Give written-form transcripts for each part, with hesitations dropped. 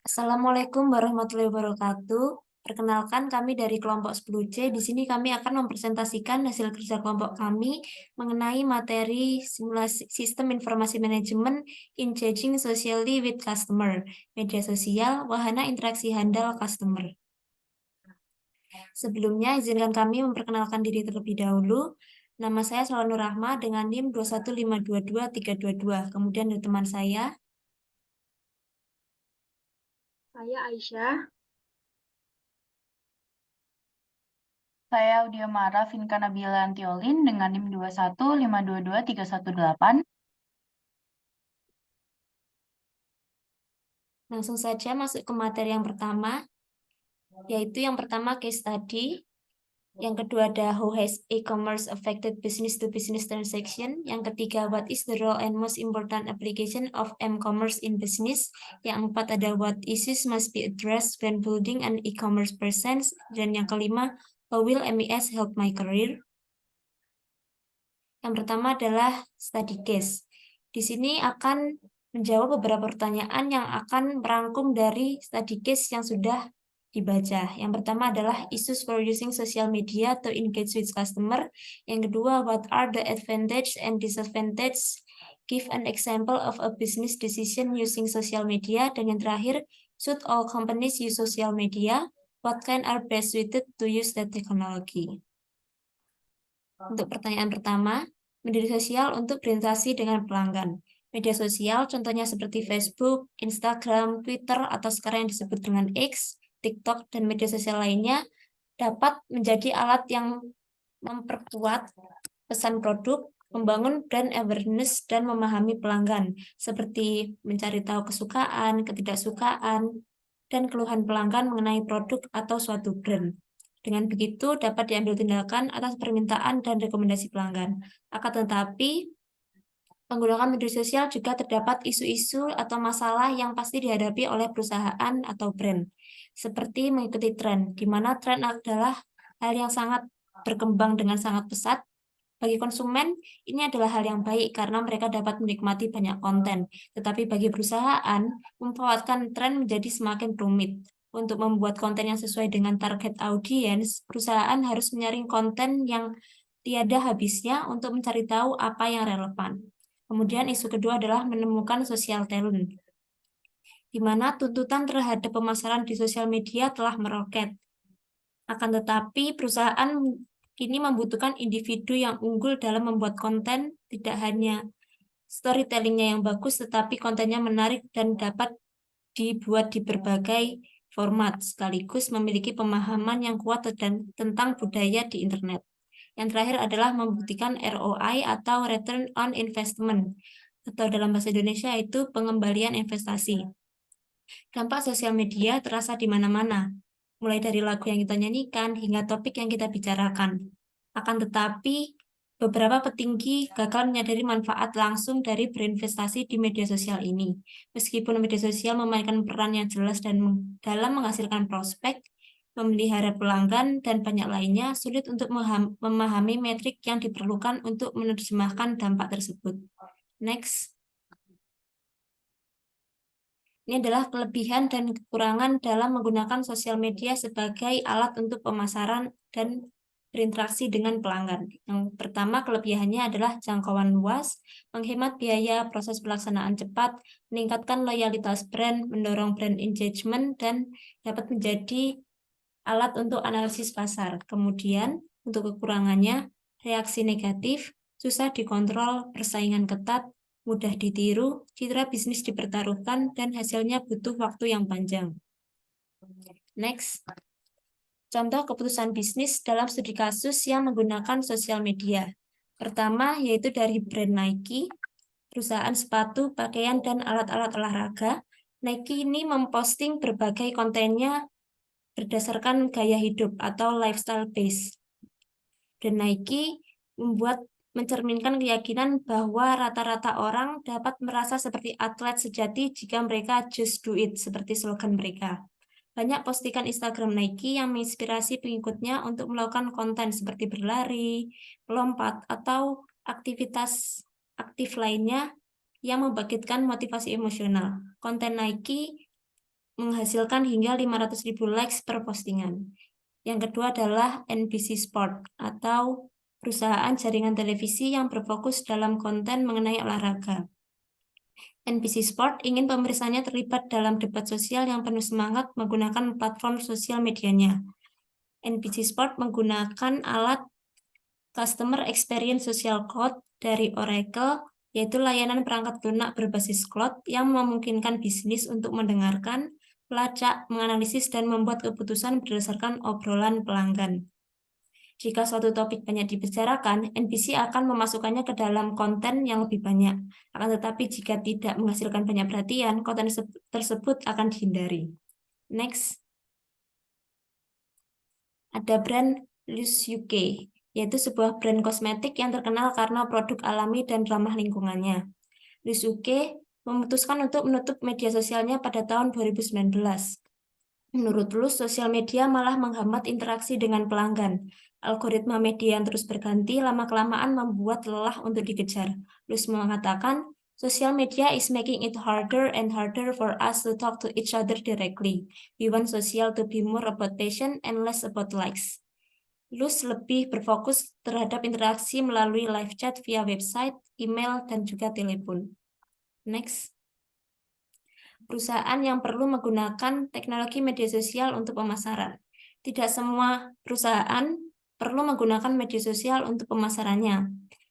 Assalamualaikum warahmatullahi wabarakatuh. Perkenalkan kami dari kelompok 10C. Di sini kami akan mempresentasikan hasil kerja kelompok kami mengenai materi simulasi sistem informasi manajemen engaging socially with customer, media sosial, wahana interaksi handal customer. Sebelumnya, izinkan kami memperkenalkan diri terlebih dahulu. Nama saya Salwa Nur Rahma dengan NIM 215222322. Kemudian ada teman saya. Saya Aisyah. Saya Udiamara Vinka Nabila Antiolin dengan NIM 215222318. Langsung saja masuk ke materi yang pertama, yaitu yang pertama case study, yang kedua ada how has e-commerce affected business-to-business transaction, yang ketiga what is the role and most important application of m-commerce in business, yang keempat ada what issues must be addressed when building an e-commerce presence, dan yang kelima how will MES help my career. Yang pertama adalah study case. Di sini akan menjawab beberapa pertanyaan yang akan merangkum dari study case yang sudah dibaca. Yang pertama adalah issues for using social media to engage with customer. Yang kedua, what are the advantage and disadvantage? Give an example of a business decision using social media. Dan yang terakhir, should all companies use social media? What kind are best suited to use that technology? Untuk pertanyaan pertama, media sosial untuk berinteraksi dengan pelanggan. Media sosial contohnya seperti Facebook, Instagram, Twitter, atau sekarang yang disebut dengan X, TikTok, dan media sosial lainnya dapat menjadi alat yang memperkuat pesan produk, membangun brand awareness, dan memahami pelanggan, seperti mencari tahu kesukaan, ketidaksukaan, dan keluhan pelanggan mengenai produk atau suatu brand. Dengan begitu, dapat diambil tindakan atas permintaan dan rekomendasi pelanggan. Akan tetapi, menggunakan media sosial juga terdapat isu-isu atau masalah yang pasti dihadapi oleh perusahaan atau brand, seperti mengikuti tren, di mana tren adalah hal yang sangat berkembang dengan sangat pesat. Bagi konsumen, ini adalah hal yang baik karena mereka dapat menikmati banyak konten. Tetapi bagi perusahaan, memanfaatkan tren menjadi semakin rumit. Untuk membuat konten yang sesuai dengan target audiens, perusahaan harus menyaring konten yang tiada habisnya untuk mencari tahu apa yang relevan. Kemudian isu kedua adalah menemukan social talent, di mana tuntutan terhadap pemasaran di sosial media telah meroket. Akan tetapi, perusahaan kini membutuhkan individu yang unggul dalam membuat konten, tidak hanya storytellingnya yang bagus, tetapi kontennya menarik dan dapat dibuat di berbagai format, sekaligus memiliki pemahaman yang kuat tentang budaya di internet. Yang terakhir adalah membuktikan ROI atau Return on Investment, atau dalam bahasa Indonesia itu pengembalian investasi. Dampak sosial media terasa di mana-mana, mulai dari lagu yang kita nyanyikan hingga topik yang kita bicarakan. Akan tetapi, beberapa petinggi gagal menyadari manfaat langsung dari berinvestasi di media sosial ini. Meskipun media sosial memainkan peran yang jelas dalam menghasilkan prospek, memelihara pelanggan, dan banyak lainnya, sulit untuk memahami metrik yang diperlukan untuk menerjemahkan dampak tersebut. Next. Ini adalah kelebihan dan kekurangan dalam menggunakan sosial media sebagai alat untuk pemasaran dan berinteraksi dengan pelanggan. Yang pertama, kelebihannya adalah jangkauan luas, menghemat biaya, proses pelaksanaan cepat, meningkatkan loyalitas brand, mendorong brand engagement, dan dapat menjadi alat untuk analisis pasar. Kemudian, untuk kekurangannya, reaksi negatif, susah dikontrol, persaingan ketat, mudah ditiru, citra bisnis dipertaruhkan, dan hasilnya butuh waktu yang panjang. Next. Contoh keputusan bisnis dalam studi kasus yang menggunakan sosial media. Pertama, yaitu dari brand Nike, perusahaan sepatu, pakaian, dan alat-alat olahraga. Nike ini memposting berbagai kontennya berdasarkan gaya hidup atau lifestyle base. Dan Nike mencerminkan keyakinan bahwa rata-rata orang dapat merasa seperti atlet sejati jika mereka just do it, seperti slogan mereka. Banyak postingan Instagram Nike yang menginspirasi pengikutnya untuk melakukan konten seperti berlari, melompat, atau aktivitas aktif lainnya yang membangkitkan motivasi emosional. Konten Nike menghasilkan hingga 500.000 likes per postingan. Yang kedua adalah NBC Sport atau perusahaan jaringan televisi yang berfokus dalam konten mengenai olahraga. NBC Sport ingin pemirsanya terlibat dalam debat sosial yang penuh semangat menggunakan platform sosial medianya. NBC Sport menggunakan alat Customer Experience Social Cloud dari Oracle, yaitu layanan perangkat lunak berbasis cloud yang memungkinkan bisnis untuk mendengarkan, melacak, menganalisis, dan membuat keputusan berdasarkan obrolan pelanggan. Jika suatu topik banyak dibicarakan, NPC akan memasukkannya ke dalam konten yang lebih banyak. Akan tetapi jika tidak menghasilkan banyak perhatian, konten tersebut akan dihindari. Next. Ada brand Lush UK, yaitu sebuah brand kosmetik yang terkenal karena produk alami dan ramah lingkungannya. Lush UK memutuskan untuk menutup media sosialnya pada tahun 2019. Menurut Lush, sosial media malah menghambat interaksi dengan pelanggan. Algoritma media yang terus berganti lama-kelamaan membuat lelah untuk dikejar. Lush mengatakan, social media is making it harder and harder for us to talk to each other directly. We want social to be more about passion and less about likes. Lush lebih berfokus terhadap interaksi melalui live chat via website, email, dan juga telepon. Next. Perusahaan yang perlu menggunakan teknologi media sosial untuk pemasaran. Tidak semua perusahaan perlu menggunakan media sosial untuk pemasarannya.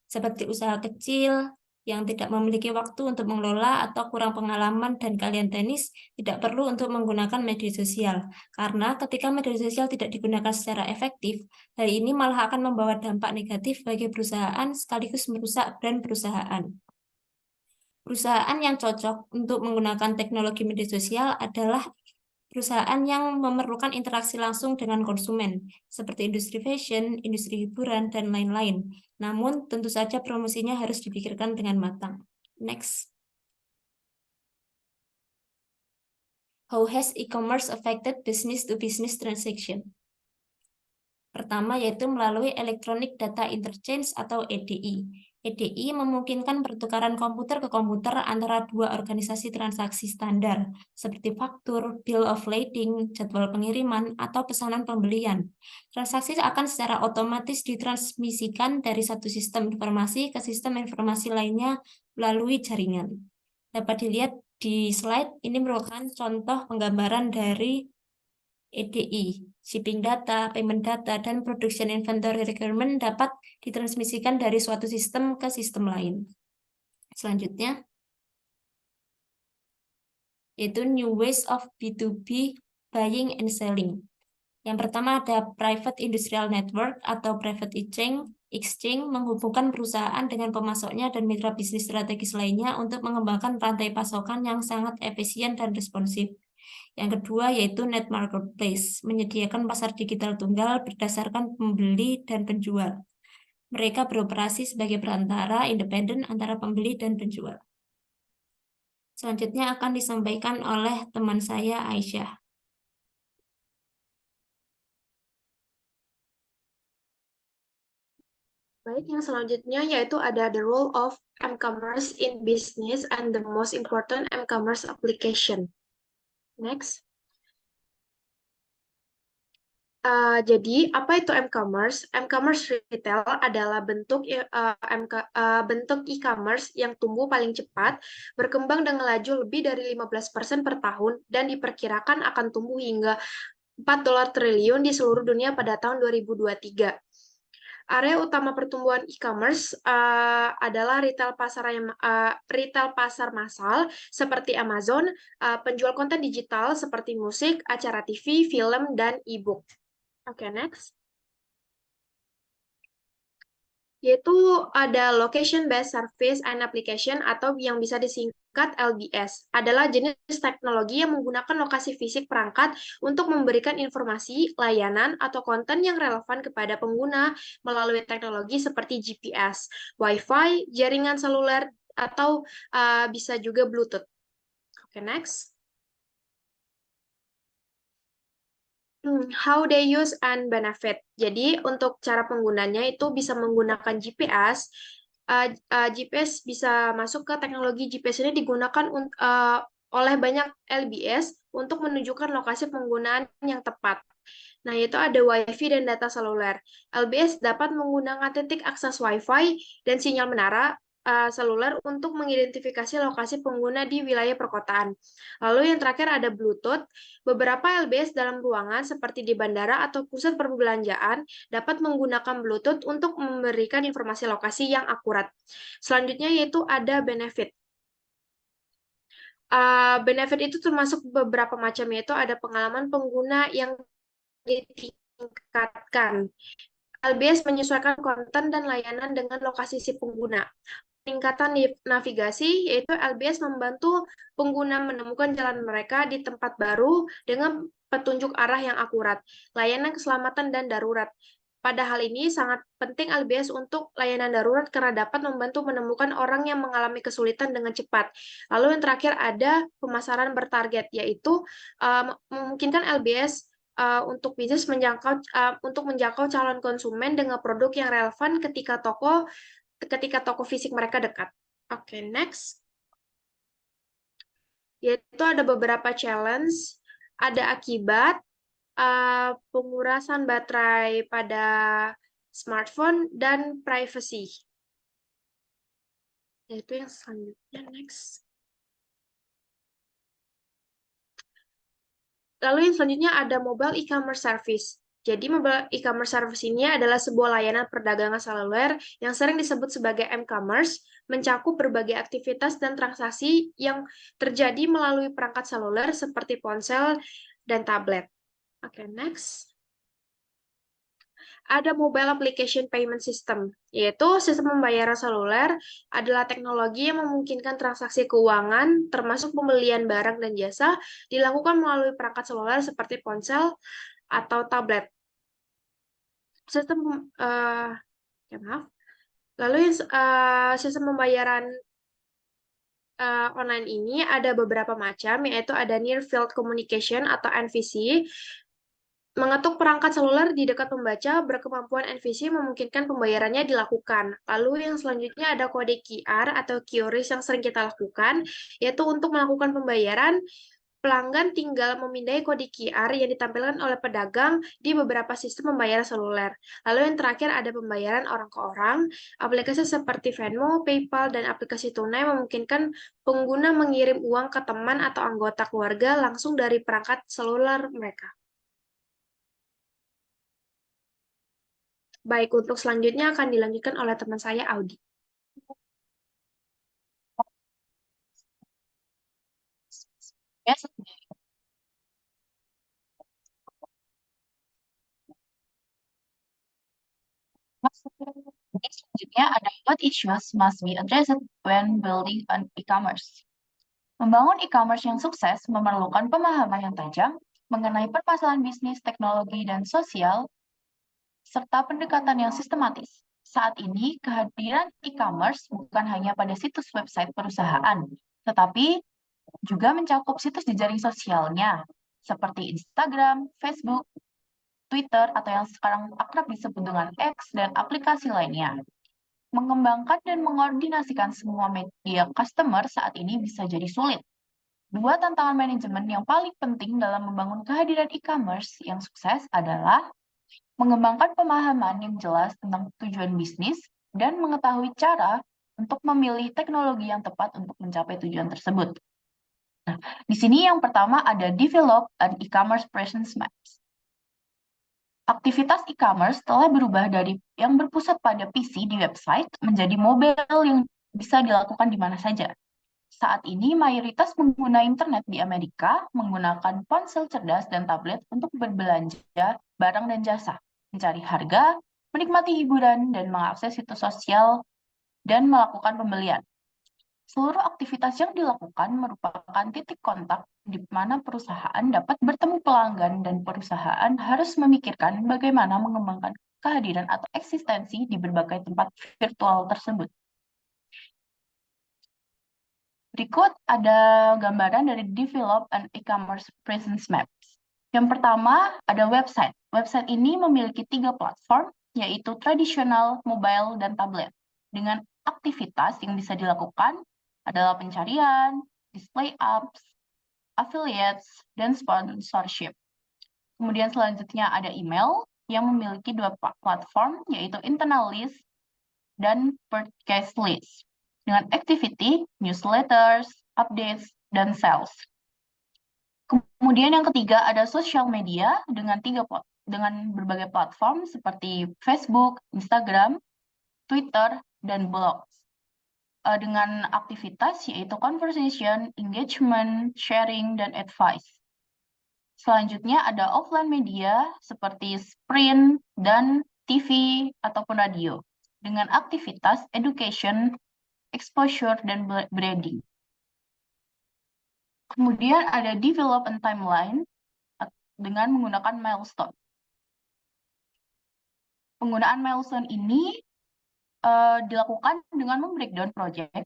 Seperti usaha kecil yang tidak memiliki waktu untuk mengelola atau kurang pengalaman dan keahlian teknis, tidak perlu untuk menggunakan media sosial. Karena ketika media sosial tidak digunakan secara efektif, hal ini malah akan membawa dampak negatif bagi perusahaan sekaligus merusak brand perusahaan. Perusahaan yang cocok untuk menggunakan teknologi media sosial adalah perusahaan yang memerlukan interaksi langsung dengan konsumen, seperti industri fashion, industri hiburan, dan lain-lain. Namun, tentu saja promosinya harus dipikirkan dengan matang. Next. How has e-commerce affected business-to-business transaction? Pertama, yaitu melalui Electronic Data Interchange atau EDI. EDI memungkinkan pertukaran komputer ke komputer antara dua organisasi transaksi standar, seperti faktur, bill of lading, jadwal pengiriman, atau pesanan pembelian. Transaksi akan secara otomatis ditransmisikan dari satu sistem informasi ke sistem informasi lainnya melalui jaringan. Dapat dilihat di slide, ini merupakan contoh penggambaran dari EDI. Shipping data, payment data, dan production inventory requirement dapat ditransmisikan dari suatu sistem ke sistem lain. Selanjutnya, yaitu new ways of B2B buying and selling. Yang pertama ada private industrial network atau private exchange menghubungkan perusahaan dengan pemasoknya dan mitra bisnis strategis lainnya untuk mengembangkan rantai pasokan yang sangat efisien dan responsif. Yang kedua yaitu net marketplace, menyediakan pasar digital tunggal berdasarkan pembeli dan penjual. Mereka beroperasi sebagai perantara independen antara pembeli dan penjual. Selanjutnya akan disampaikan oleh teman saya, Aisyah. Baik, yang selanjutnya yaitu ada the role of m-commerce in business and the most important m-commerce application. Next. Jadi, apa itu m-commerce? M-commerce retail adalah bentuk e-commerce yang tumbuh paling cepat, berkembang dengan laju lebih dari 15% per tahun, dan diperkirakan akan tumbuh hingga $4 triliun di seluruh dunia pada tahun 2023. Area utama pertumbuhan e-commerce adalah retail pasar massal seperti Amazon, penjual konten digital seperti musik, acara TV, film, dan e-book. Oke, next. Yaitu ada Location Based Service and Application atau yang bisa disingkat LBS. Adalah jenis teknologi yang menggunakan lokasi fisik perangkat untuk memberikan informasi, layanan, atau konten yang relevan kepada pengguna melalui teknologi seperti GPS, Wi-Fi, jaringan seluler, atau bisa juga Bluetooth. Oke, next. How they use and benefit. Jadi untuk cara penggunanya itu bisa menggunakan GPS. GPS bisa masuk ke teknologi GPS ini digunakan oleh banyak LBS untuk menunjukkan lokasi penggunaan yang tepat. Nah, yaitu ada WiFi dan data seluler. LBS dapat menggunakan titik akses WiFi dan sinyal menara seluler untuk mengidentifikasi lokasi pengguna di wilayah perkotaan. Lalu yang terakhir ada Bluetooth. Beberapa LBS dalam ruangan seperti di bandara atau pusat perbelanjaan dapat menggunakan Bluetooth untuk memberikan informasi lokasi yang akurat. Selanjutnya yaitu ada benefit. Benefit itu termasuk beberapa macam, yaitu ada pengalaman pengguna yang ditingkatkan. LBS menyesuaikan konten dan layanan dengan lokasi si pengguna. Peningkatan navigasi, yaitu LBS membantu pengguna menemukan jalan mereka di tempat baru dengan petunjuk arah yang akurat. Layanan keselamatan dan darurat. Pada hal ini sangat penting LBS untuk layanan darurat karena dapat membantu menemukan orang yang mengalami kesulitan dengan cepat. Lalu yang terakhir ada pemasaran bertarget, yaitu memungkinkan LBS untuk bisnis untuk menjangkau calon konsumen dengan produk yang relevan ketika toko fisik mereka dekat. Oke, next. Yaitu ada beberapa challenge, ada akibat pengurasan baterai pada smartphone dan privacy. Yaitu yang selanjutnya, next. Lalu yang selanjutnya ada mobile e-commerce service. Jadi mobile e-commerce service ini adalah sebuah layanan perdagangan seluler yang sering disebut sebagai m-commerce, mencakup berbagai aktivitas dan transaksi yang terjadi melalui perangkat seluler seperti ponsel dan tablet. Oke, next. Ada mobile application payment system, yaitu sistem pembayaran seluler adalah teknologi yang memungkinkan transaksi keuangan, termasuk pembelian barang dan jasa, dilakukan melalui perangkat seluler seperti ponsel atau tablet. Sistem Lalu sistem pembayaran online ini ada beberapa macam, yaitu ada Near Field Communication atau NFC. Mengetuk perangkat seluler di dekat pembaca berkemampuan NVC memungkinkan pembayarannya dilakukan. Lalu yang selanjutnya ada kode QR atau QRIS yang sering kita lakukan, yaitu untuk melakukan pembayaran, pelanggan tinggal memindai kode QR yang ditampilkan oleh pedagang di beberapa sistem pembayaran seluler. Lalu yang terakhir ada pembayaran orang ke orang. Aplikasi seperti Venmo, PayPal, dan aplikasi tunai memungkinkan pengguna mengirim uang ke teman atau anggota keluarga langsung dari perangkat seluler mereka. Baik, untuk selanjutnya akan dilanjutkan oleh teman saya, Audi. Yes. Selanjutnya ada what issues must be addressed when building an e-commerce. Membangun e-commerce yang sukses memerlukan pemahaman yang tajam mengenai permasalahan bisnis, teknologi, dan sosial, serta pendekatan yang sistematis. Saat ini, kehadiran e-commerce bukan hanya pada situs website perusahaan, tetapi juga mencakup situs jejaring sosialnya, seperti Instagram, Facebook, Twitter, atau yang sekarang akrab disebut dengan X, dan aplikasi lainnya. Mengembangkan dan mengordinasikan semua media customer saat ini bisa jadi sulit. Dua tantangan manajemen yang paling penting dalam membangun kehadiran e-commerce yang sukses adalah mengembangkan pemahaman yang jelas tentang tujuan bisnis dan mengetahui cara untuk memilih teknologi yang tepat untuk mencapai tujuan tersebut. Nah, di sini yang pertama ada develop an e-commerce presence maps. Aktivitas e-commerce telah berubah dari yang berpusat pada PC di website menjadi mobile yang bisa dilakukan di mana saja. Saat ini, mayoritas pengguna internet di Amerika menggunakan ponsel cerdas dan tablet untuk berbelanja barang dan jasa, mencari harga, menikmati hiburan, dan mengakses situs sosial dan melakukan pembelian. Seluruh aktivitas yang dilakukan merupakan titik kontak di mana perusahaan dapat bertemu pelanggan dan perusahaan harus memikirkan bagaimana mengembangkan kehadiran atau eksistensi di berbagai tempat virtual tersebut. Berikut ada gambaran dari develop an e-commerce presence maps. Yang pertama ada website. Website ini memiliki 3 platform, yaitu tradisional, mobile, dan tablet. Dengan aktivitas yang bisa dilakukan adalah pencarian, display apps, affiliates, dan sponsorship. Kemudian selanjutnya ada email yang memiliki dua platform, yaitu internal list dan broadcast list, dengan activity, newsletters, updates, dan sales. Kemudian yang ketiga ada social media dengan berbagai platform seperti Facebook, Instagram, Twitter, dan blogs. Dengan aktivitas yaitu conversation, engagement, sharing, dan advice. Selanjutnya ada offline media seperti print dan TV ataupun radio dengan aktivitas education, exposure, dan branding. Kemudian ada development timeline dengan menggunakan milestone. Penggunaan milestone ini dilakukan dengan membreakdown project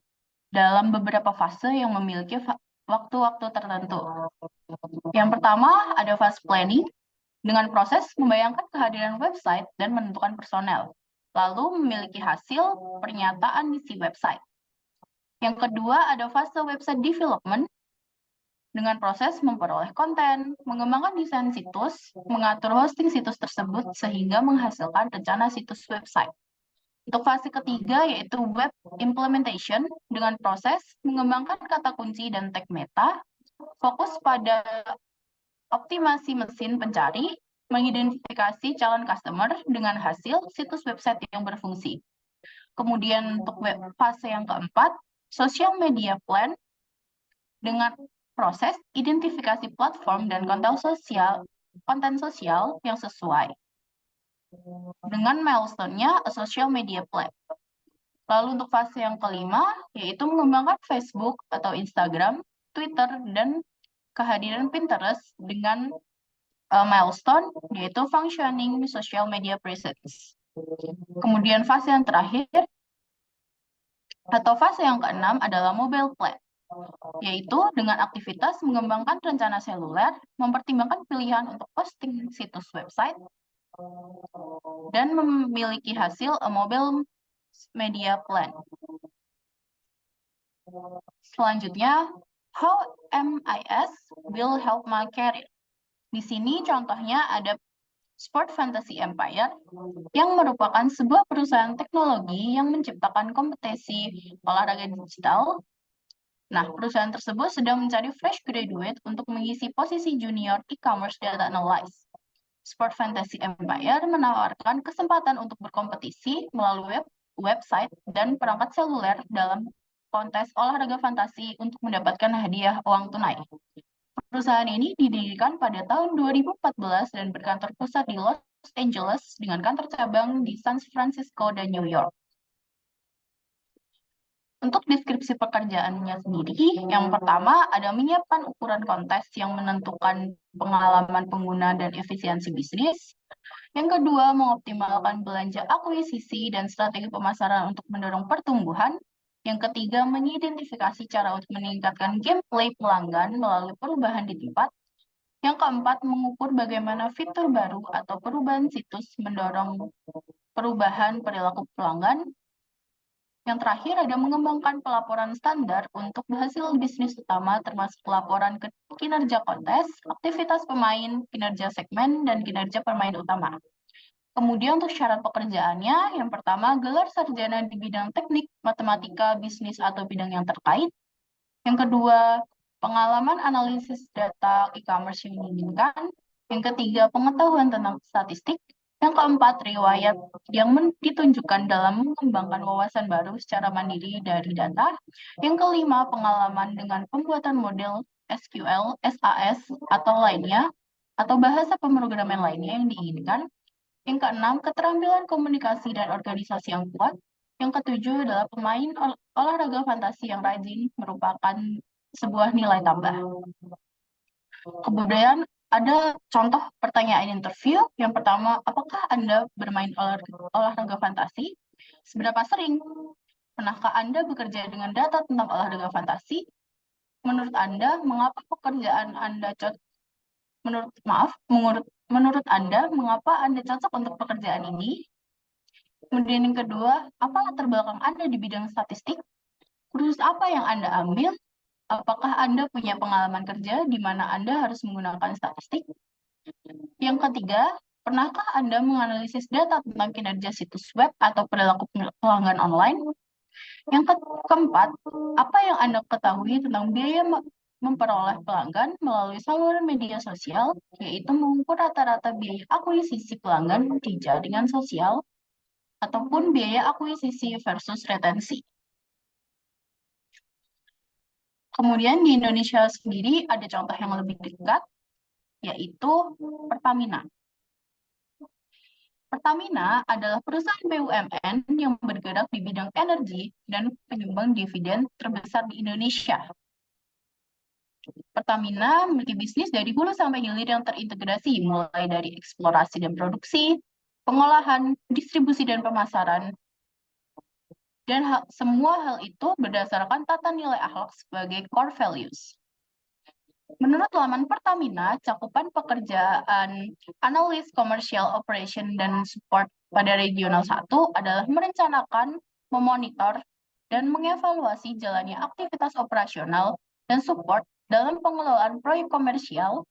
dalam beberapa fase yang memiliki waktu-waktu tertentu. Yang pertama ada fase planning dengan proses membayangkan kehadiran website dan menentukan personel, lalu memiliki hasil pernyataan misi website. Yang kedua ada fase website development dengan proses memperoleh konten, mengembangkan desain situs, mengatur hosting situs tersebut sehingga menghasilkan rencana situs website. Untuk fase ketiga yaitu web implementation dengan proses mengembangkan kata kunci dan tag meta, fokus pada optimasi mesin pencari, mengidentifikasi calon customer dengan hasil situs website yang berfungsi. Kemudian untuk fase yang keempat, social media plan dengan proses identifikasi platform dan konten sosial yang sesuai. Dengan milestone-nya a social media plan. Lalu untuk fase yang kelima, yaitu mengembangkan Facebook atau Instagram, Twitter, dan kehadiran Pinterest dengan milestone, yaitu functioning social media presence. Kemudian fase yang terakhir, atau fase yang keenam adalah mobile plan, yaitu dengan aktivitas mengembangkan rencana seluler, mempertimbangkan pilihan untuk posting situs website, dan memiliki hasil a mobile media plan. Selanjutnya, how MIS will help my career. Di sini contohnya ada Sport Fantasy Empire yang merupakan sebuah perusahaan teknologi yang menciptakan kompetisi olahraga digital. Nah, perusahaan tersebut sedang mencari fresh graduate untuk mengisi posisi junior e-commerce data analyst. Sport Fantasy Empire menawarkan kesempatan untuk berkompetisi melalui website dan perangkat seluler dalam kontes olahraga fantasi untuk mendapatkan hadiah uang tunai. Perusahaan ini didirikan pada tahun 2014 dan berkantor pusat di Los Angeles dengan kantor cabang di San Francisco dan New York. Untuk deskripsi pekerjaannya sendiri, yang pertama ada menyiapkan ukuran kontes yang menentukan pengalaman pengguna dan efisiensi bisnis. Yang kedua, mengoptimalkan belanja akuisisi dan strategi pemasaran untuk mendorong pertumbuhan. Yang ketiga, mengidentifikasi cara untuk meningkatkan gameplay pelanggan melalui perubahan di tempat. Yang keempat, mengukur bagaimana fitur baru atau perubahan situs mendorong perubahan perilaku pelanggan. Yang terakhir ada mengembangkan pelaporan standar untuk hasil bisnis utama termasuk laporan kinerja kontes, aktivitas pemain, kinerja segmen, dan kinerja pemain utama. Kemudian untuk syarat pekerjaannya, yang pertama gelar sarjana di bidang teknik, matematika, bisnis, atau bidang yang terkait. Yang kedua, pengalaman analisis data e-commerce yang diinginkan. Yang ketiga, pengetahuan tentang statistik. Yang keempat, riwayat yang ditunjukkan dalam mengembangkan wawasan baru secara mandiri dari data. Yang kelima, pengalaman dengan pembuatan model SQL, SAS, atau lainnya, atau bahasa pemrograman lainnya yang diinginkan. Yang keenam, keterampilan komunikasi dan organisasi yang kuat. Yang ketujuh adalah pemain olahraga fantasi yang rajin merupakan sebuah nilai tambah. Kemudian ada contoh pertanyaan interview. Yang pertama, apakah Anda bermain olahraga fantasi? Seberapa sering? Pernahkah Anda bekerja dengan data tentang olahraga fantasi? Menurut Anda, mengapa pekerjaan Anda menurut Anda, mengapa Anda cocok untuk pekerjaan ini? Kemudian yang kedua, apa latar belakang Anda di bidang statistik? Kursus apa yang Anda ambil? Apakah Anda punya pengalaman kerja di mana Anda harus menggunakan statistik? Yang ketiga, pernahkah Anda menganalisis data tentang kinerja situs web atau perilaku pelanggan online? Yang keempat, apa yang Anda ketahui tentang biaya memperoleh pelanggan melalui saluran media sosial, yaitu mengukur rata-rata biaya akuisisi pelanggan di jaringan sosial, ataupun biaya akuisisi versus retensi. Kemudian di Indonesia sendiri ada contoh yang lebih dekat, yaitu Pertamina. Pertamina adalah perusahaan BUMN yang bergerak di bidang energi dan penyumbang dividen terbesar di Indonesia. Pertamina memiliki bisnis dari hulu sampai hilir yang terintegrasi, mulai dari eksplorasi dan produksi, pengolahan, distribusi dan pemasaran, dan semua hal itu berdasarkan tata nilai akhlak sebagai core values. Menurut laman Pertamina, cakupan pekerjaan analis commercial operation dan support pada regional 1 adalah merencanakan, memonitor, dan mengevaluasi jalannya aktivitas operasional dan support dalam pengelolaan proyek komersial,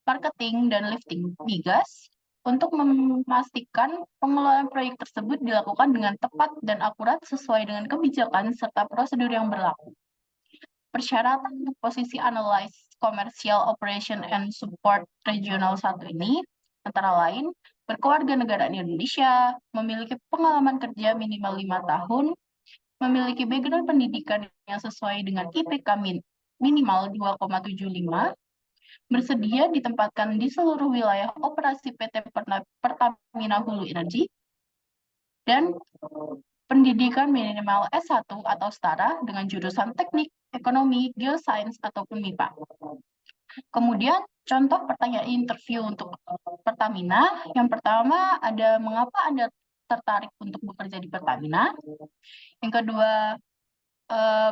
marketing, dan lifting migas untuk memastikan pengelolaan proyek tersebut dilakukan dengan tepat dan akurat sesuai dengan kebijakan serta prosedur yang berlaku. Persyaratan untuk posisi Analyze Commercial Operation and Support Regional 1 ini antara lain berkewarganegaraan Indonesia, memiliki pengalaman kerja minimal 5 tahun, memiliki background pendidikan yang sesuai dengan IPK minimal 2,75, bersedia ditempatkan di seluruh wilayah operasi PT Pertamina Hulu Energi, dan pendidikan minimal S1 atau setara dengan jurusan teknik, ekonomi, geosains, ataupun MIPA. Kemudian, contoh pertanyaan interview untuk Pertamina. Yang pertama ada mengapa Anda tertarik untuk bekerja di Pertamina. Yang kedua,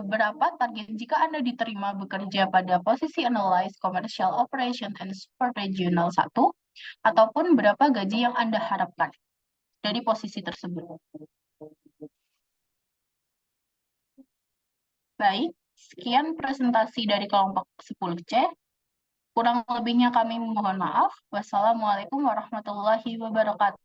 berapa target jika Anda diterima bekerja pada posisi Analyze Commercial Operation and Support Regional 1, ataupun berapa gaji yang Anda harapkan dari posisi tersebut. Baik, sekian presentasi dari kelompok 10C. Kurang lebihnya kami mohon maaf. Wassalamualaikum warahmatullahi wabarakatuh.